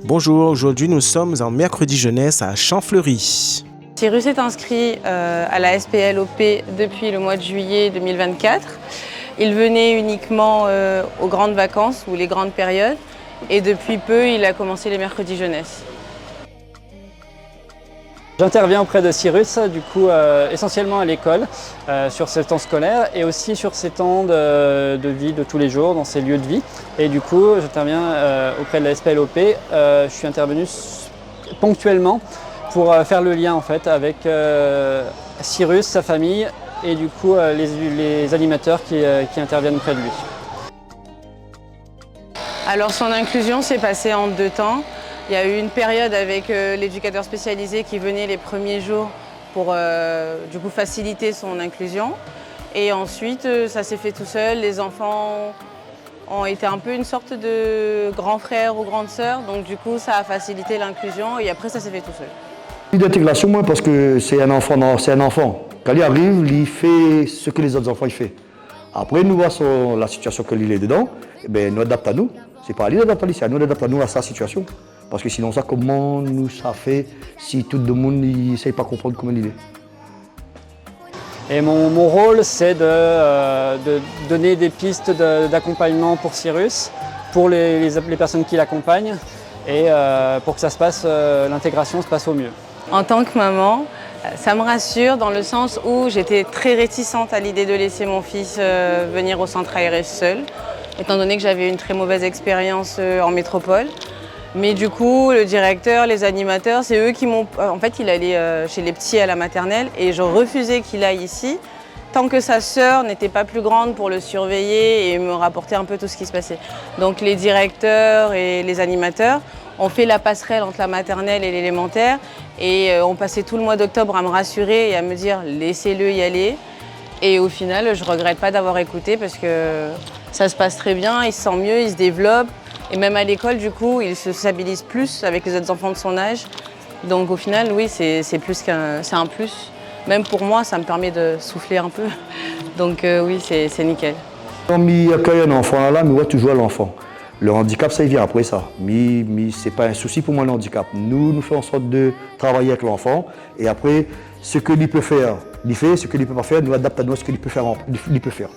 Bonjour, aujourd'hui nous sommes en mercredi jeunesse à Champfleury. Cyrus est inscrit à la SPLOP depuis le mois de juillet 2024. Il venait uniquement aux grandes vacances ou les grandes périodes et depuis peu il a commencé les mercredis jeunesse. J'interviens auprès de Cyrus, du coup, essentiellement à l'école, sur ses temps scolaires et aussi sur ses temps de vie de tous les jours, dans ses lieux de vie. Et du coup, j'interviens auprès de la SPLOP. Je suis intervenu ponctuellement pour faire le lien en fait, avec Cyrus, sa famille et du coup les animateurs qui interviennent auprès de lui. Alors son inclusion s'est passée en 2 temps. Il y a eu une période avec l'éducateur spécialisé qui venait les premiers jours pour du coup faciliter son inclusion. Et ensuite, ça s'est fait tout seul. Les enfants ont été un peu une sorte de grand frère ou grande sœur. Donc du coup, ça a facilité l'inclusion et après, ça s'est fait tout seul. L'intégration, moi, parce que c'est un enfant. Quand il arrive, il fait ce que les autres enfants il font. Après, nous voyons la situation qu'il est dedans, et bien, nous adaptons à nous. Ce n'est pas à lui d'adapter, c'est à nous d'adapter à nous à sa situation. Parce que sinon, ça, comment nous ça fait si tout le monde ne sait pas comprendre comment il est. Et mon rôle, c'est de donner des pistes d'accompagnement pour Cyrus, pour les personnes qui l'accompagnent, et pour que ça se passe, l'intégration se passe au mieux. En tant que maman, ça me rassure dans le sens où j'étais très réticente à l'idée de laisser mon fils venir au centre ARS seul, étant donné que j'avais une très mauvaise expérience en métropole. Mais du coup, le directeur, les animateurs, c'est eux qui m'ont... En fait, il allait chez les petits à la maternelle et je refusais qu'il aille ici tant que sa sœur n'était pas plus grande pour le surveiller et me rapporter un peu tout ce qui se passait. Donc les directeurs et les animateurs ont fait la passerelle entre la maternelle et l'élémentaire et ont passé tout le mois d'octobre à me rassurer et à me dire « laissez-le y aller ». Et au final, je ne regrette pas d'avoir écouté parce que ça se passe très bien, il se sent mieux, il se développe. Et même à l'école, du coup, il se stabilise plus avec les autres enfants de son âge. Donc au final, oui, c'est un plus. Même pour moi, ça me permet de souffler un peu. Donc oui, c'est nickel. Quand on accueille un enfant là, on voit toujours l'enfant. Le handicap, ça il vient après ça. Mais ce n'est pas un souci pour moi le handicap. Nous faisons en sorte de travailler avec l'enfant. Et après, ce que lui peut faire, il fait. Ce que lui ne peut pas faire, nous adaptons à nous ce qu'il peut faire.